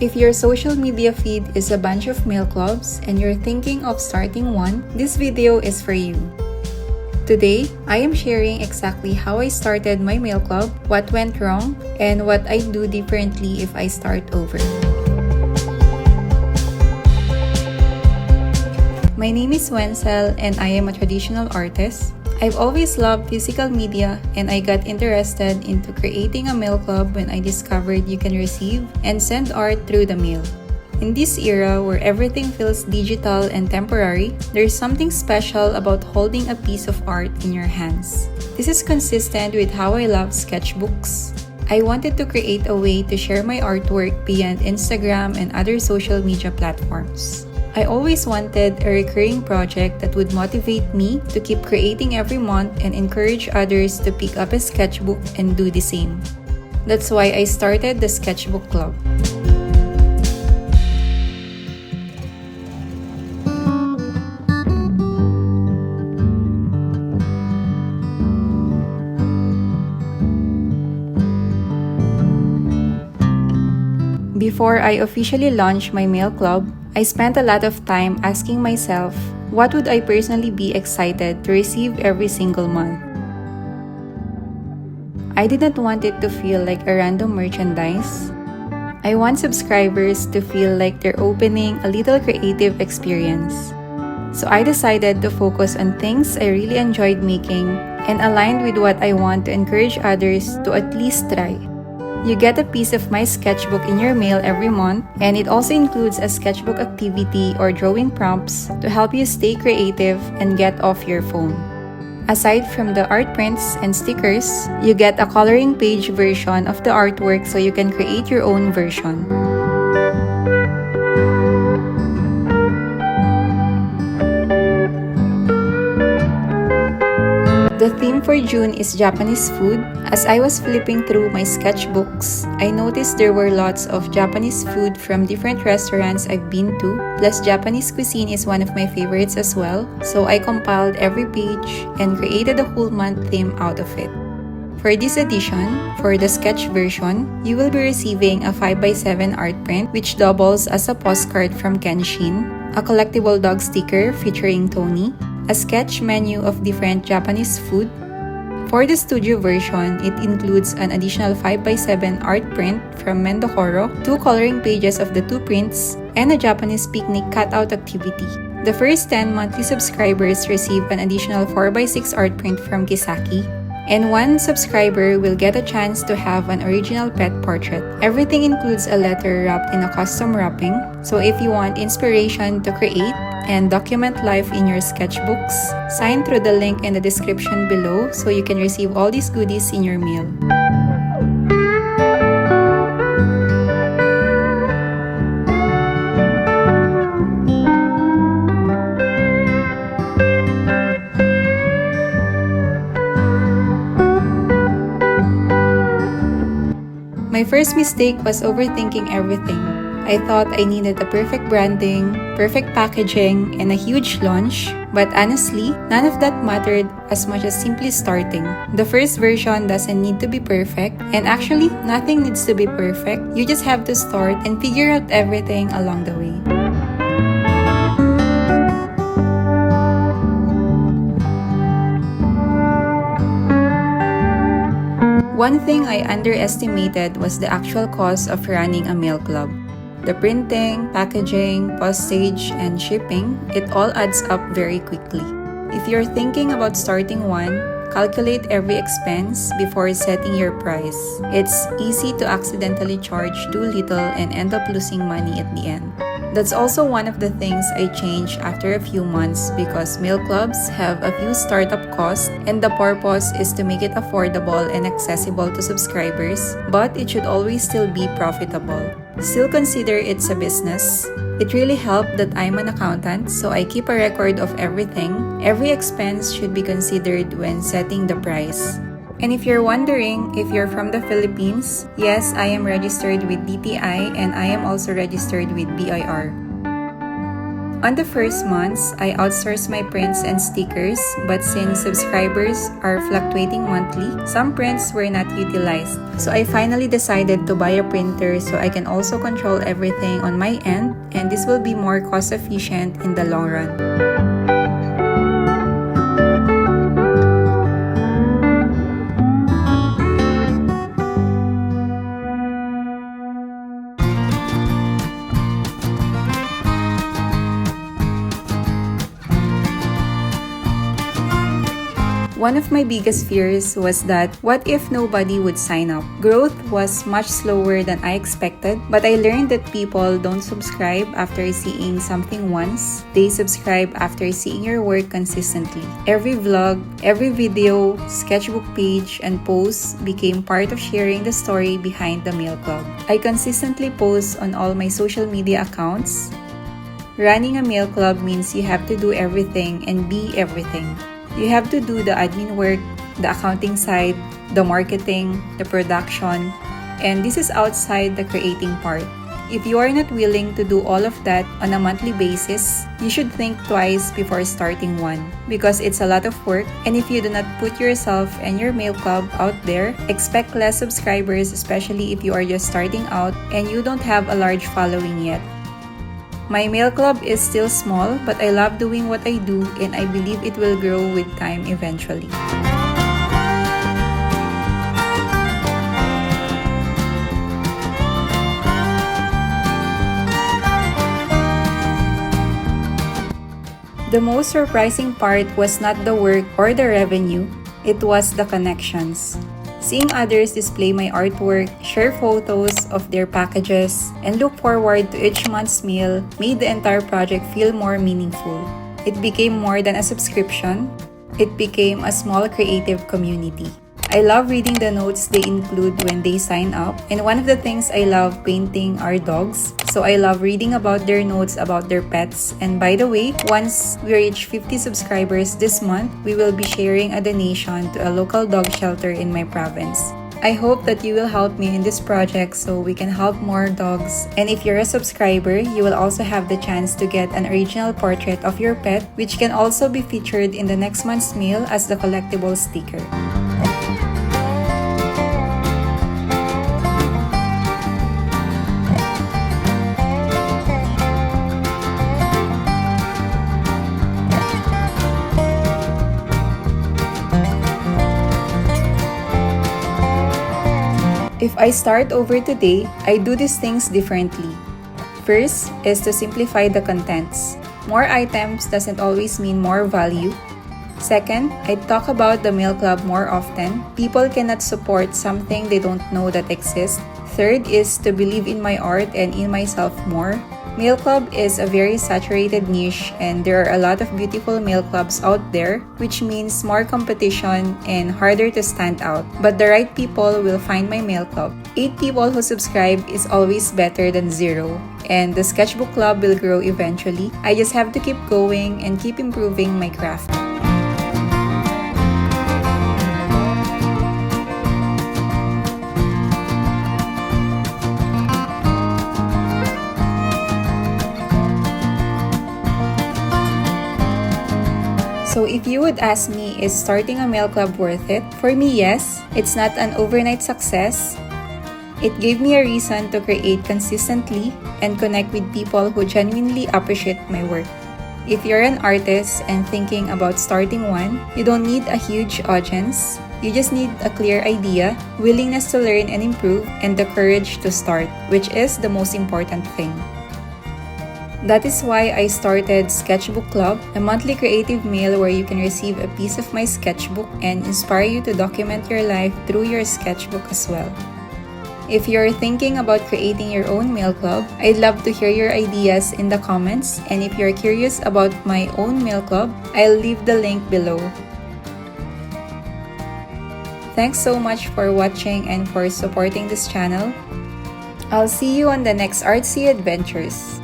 If your social media feed is a bunch of mail clubs and you're thinking of starting one, this video is for you. Today, I am sharing exactly how I started my mail club, what went wrong, and what I'd do differently if I start over. My name is Wenzel and I am a traditional artist. I've always loved physical media and I got interested into creating a mail club when I discovered you can receive and send art through the mail. In this era where everything feels digital and temporary, there's something special about holding a piece of art in your hands. This is consistent with how I love sketchbooks. I wanted to create a way to share my artwork beyond Instagram and other social media platforms. I always wanted a recurring project that would motivate me to keep creating every month and encourage others to pick up a sketchbook and do the same. That's why I started the Sketchbook Club. Before I officially launched my mail club, I spent a lot of time asking myself, what would I personally be excited to receive every single month? I didn't want it to feel like a random merchandise. I want subscribers to feel like they're opening a little creative experience. So I decided to focus on things I really enjoyed making and aligned with what I want to encourage others to at least try. You get a piece of my sketchbook in your mail every month, and it also includes a sketchbook activity or drawing prompts to help you stay creative and get off your phone. Aside from the art prints and stickers, you get a coloring page version of the artwork so you can create your own version. The theme for June is Japanese food. As I was flipping through my sketchbooks, I noticed there were lots of Japanese food from different restaurants I've been to, plus Japanese cuisine is one of my favorites as well, so I compiled every page and created a whole month theme out of it. For this edition, for the sketch version, you will be receiving a 5x7 art print which doubles as a postcard from Kenshin, a collectible dog sticker featuring Tony, a sketch menu of different Japanese food. For the studio version, it includes an additional 5x7 art print from Mendokoro, 2 coloring pages of the 2 prints, and a Japanese picnic cutout activity. The first 10 monthly subscribers receive an additional 4x6 art print from Kisaki, and 1 subscriber will get a chance to have an original pet portrait. Everything includes a letter wrapped in a custom wrapping, so if you want inspiration to create and document life in your sketchbooks, sign through the link in the description below so you can receive all these goodies in your mail. My first mistake was overthinking everything. I thought I needed a perfect branding, perfect packaging, and a huge launch, but honestly, none of that mattered as much as simply starting. The first version doesn't need to be perfect, and actually, nothing needs to be perfect. You just have to start and figure out everything along the way. One thing I underestimated was the actual cost of running a mail club. The printing, packaging, postage, and shipping, it all adds up very quickly. If you're thinking about starting one, calculate every expense before setting your price. It's easy to accidentally charge too little and end up losing money at the end. That's also one of the things I changed after a few months because mail clubs have a few startup costs and the purpose is to make it affordable and accessible to subscribers, but it should always still be profitable. Still consider it's a business. It really helped that I'm an accountant, so I keep a record of everything. Every expense should be considered when setting the price. And if you're wondering if you're from the Philippines, yes, I am registered with DTI and I am also registered with BIR. On the first months, I outsourced my prints and stickers, but since subscribers are fluctuating monthly, some prints were not utilized. So I finally decided to buy a printer so I can also control everything on my end, and this will be more cost efficient in the long run. One of my biggest fears was that what if nobody would sign up? Growth was much slower than I expected, but I learned that people don't subscribe after seeing something once. They subscribe after seeing your work consistently. Every vlog, every video, sketchbook page, and post became part of sharing the story behind the Mail Club. I consistently post on all my social media accounts. Running a Mail Club means you have to do everything and be everything. You have to do the admin work, the accounting side, the marketing, the production, and this is outside the creating part. If you are not willing to do all of that on a monthly basis, you should think twice before starting one because it's a lot of work, and if you do not put yourself and your Mail Club out there, expect less subscribers, especially if you are just starting out and you don't have a large following yet. My Mail Club is still small, but I love doing what I do and I believe it will grow with time eventually. The most surprising part was not the work or the revenue, it was the connections. Seeing others display my artwork, share photos of their packages, and look forward to each month's meal made the entire project feel more meaningful. It became more than a subscription. It became a small creative community. I love reading the notes they include when they sign up, and one of the things I love painting are dogs. So I love reading about their notes about their pets. And by the way, once we reach 50 subscribers this month, we will be sharing a donation to a local dog shelter in my province. I hope that you will help me in this project so we can help more dogs. And if you're a subscriber, you will also have the chance to get an original portrait of your pet, which can also be featured in the next month's meal as the collectible sticker. If I start over today, I do these things differently. First is to simplify the contents. More items doesn't always mean more value. Second, I talk about the Mail Club more often. People cannot support something they don't know that exists. Third is to believe in my art and in myself more. Mail Club is a very saturated niche and there are a lot of beautiful mail clubs out there, which means more competition and harder to stand out. But the right people will find my Mail Club. 8 people who subscribe is always better than 0. And the Sketchbook Club will grow eventually. I just have to keep going and keep improving my craft. So if you would ask me, is starting a Mail Club worth it? For me, yes. It's not an overnight success. It gave me a reason to create consistently and connect with people who genuinely appreciate my work. If you're an artist and thinking about starting one, you don't need a huge audience. You just need a clear idea, willingness to learn and improve, and the courage to start, which is the most important thing. That is why I started Sketchbook Club, a monthly creative mail where you can receive a piece of my sketchbook and inspire you to document your life through your sketchbook as well. If you're thinking about creating your own mail club, I'd love to hear your ideas in the comments, and if you're curious about my own mail club, I'll leave the link below. Thanks so much for watching and for supporting this channel. I'll see you on the next artsy adventures.